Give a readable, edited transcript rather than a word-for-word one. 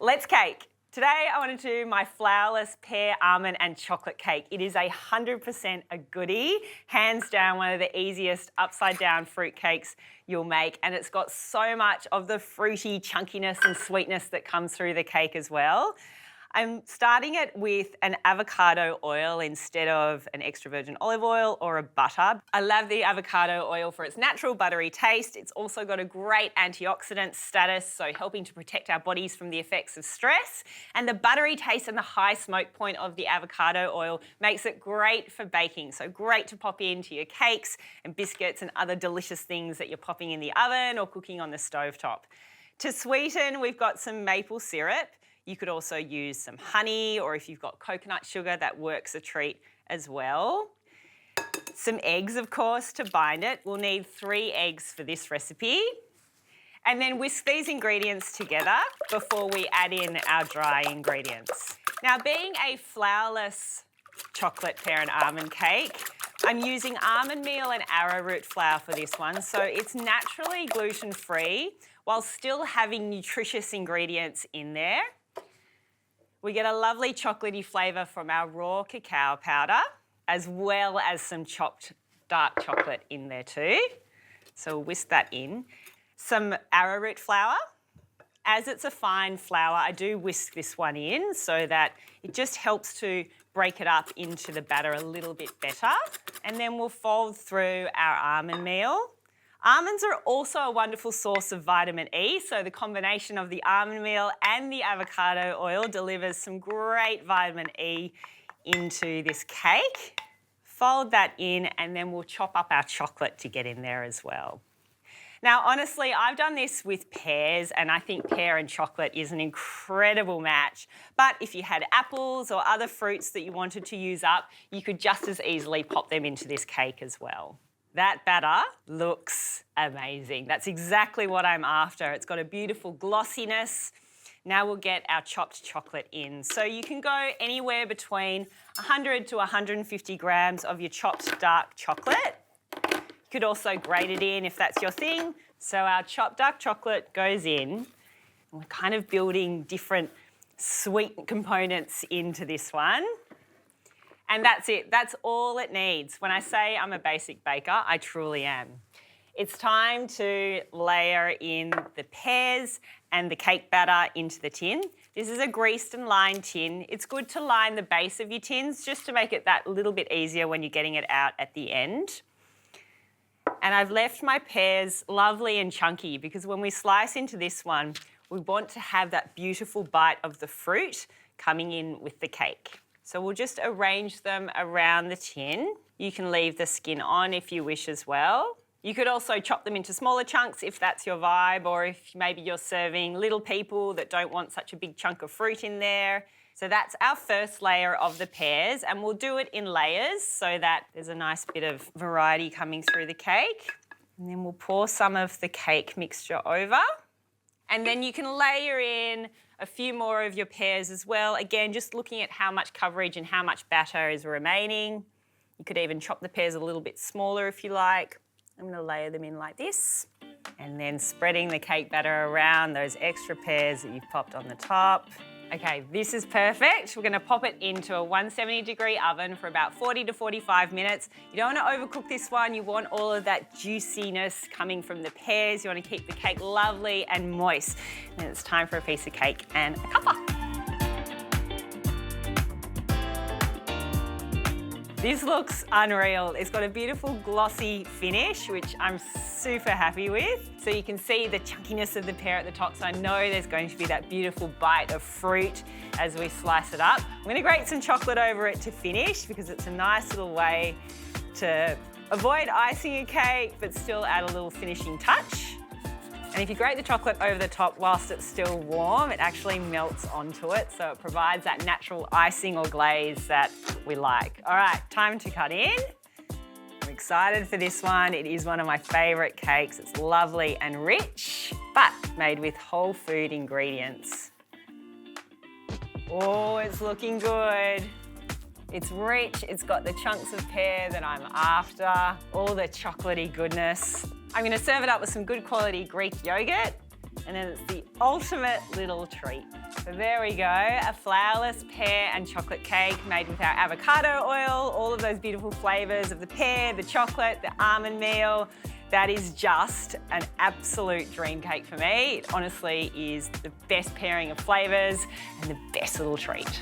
Let's cake. Today I want to do my flourless pear, almond and chocolate cake. It is 100% a goodie, hands down one of the easiest upside down fruit cakes you'll make, and it's got so much of the fruity chunkiness and sweetness that comes through the cake as well. I'm starting it with an avocado oil instead of an extra virgin olive oil or a butter. I love the avocado oil for its natural buttery taste. It's also got a great antioxidant status, so helping to protect our bodies from the effects of stress. And the buttery taste and the high smoke point of the avocado oil makes it great for baking. So great to pop into your cakes and biscuits and other delicious things that you're popping in the oven or cooking on the stovetop. To sweeten, we've got some maple syrup. You could also use some honey, or if you've got coconut sugar, that works a treat as well. Some eggs, of course, to bind it. We'll need 3 eggs for this recipe. And then whisk these ingredients together before we add in our dry ingredients. Now, being a flourless chocolate pear and almond cake, I'm using almond meal and arrowroot flour for this one, so it's naturally gluten-free while still having nutritious ingredients in there. We get a lovely chocolatey flavour from our raw cacao powder, as well as some chopped dark chocolate in there too. So we'll whisk that in. Some arrowroot flour. As it's a fine flour, I do whisk this one in so that it just helps to break it up into the batter a little bit better. And then we'll fold through our almond meal. Almonds are also a wonderful source of vitamin E, so the combination of the almond meal and the avocado oil delivers some great vitamin E into this cake. Fold that in and then we'll chop up our chocolate to get in there as well. Now, honestly, I've done this with pears and I think pear and chocolate is an incredible match. But if you had apples or other fruits that you wanted to use up, you could just as easily pop them into this cake as well. That batter looks amazing. That's exactly what I'm after. It's got a beautiful glossiness. Now we'll get our chopped chocolate in. So you can go anywhere between 100 to 150 grams of your chopped dark chocolate. You could also grate it in if that's your thing. So our chopped dark chocolate goes in. And we're kind of building different sweet components into this one. And that's it. That's all it needs. When I say I'm a basic baker, I truly am. It's time to layer in the pears and the cake batter into the tin. This is a greased and lined tin. It's good to line the base of your tins just to make it that little bit easier when you're getting it out at the end. And I've left my pears lovely and chunky because when we slice into this one, we want to have that beautiful bite of the fruit coming in with the cake. So we'll just arrange them around the tin. You can leave the skin on if you wish as well. You could also chop them into smaller chunks if that's your vibe, or if maybe you're serving little people that don't want such a big chunk of fruit in there. So that's our first layer of the pears, and we'll do it in layers so that there's a nice bit of variety coming through the cake. And then we'll pour some of the cake mixture over. And then you can layer in a few more of your pears as well. Again, just looking at how much coverage and how much batter is remaining. You could even chop the pears a little bit smaller if you like. I'm going to layer them in like this. And then spreading the cake batter around those extra pears that you've popped on the top. Okay, this is perfect. We're going to pop it into a 170-degree oven for about 40 to 45 minutes. You don't want to overcook this one. You want all of that juiciness coming from the pears. You want to keep the cake lovely and moist. And it's time for a piece of cake and a cuppa. This looks unreal. It's got a beautiful glossy finish, which I'm super happy with. So you can see the chunkiness of the pear at the top, so I know there's going to be that beautiful bite of fruit as we slice it up. I'm going to grate some chocolate over it to finish because it's a nice little way to avoid icing a cake but still add a little finishing touch. And if you grate the chocolate over the top whilst it's still warm, it actually melts onto it, so it provides that natural icing or glaze that we like. All right, time to cut in. I'm excited for this one. It is one of my favourite cakes. It's lovely and rich, but made with whole food ingredients. Oh, it's looking good. It's rich, it's got the chunks of pear that I'm after, all the chocolatey goodness. I'm going to serve it up with some good quality Greek yogurt. and then it's the ultimate little treat. So there we go, a flourless pear and chocolate cake made with our avocado oil, all of those beautiful flavours of the pear, the chocolate, the almond meal. That is just an absolute dream cake for me. It honestly is the best pairing of flavours and the best little treat.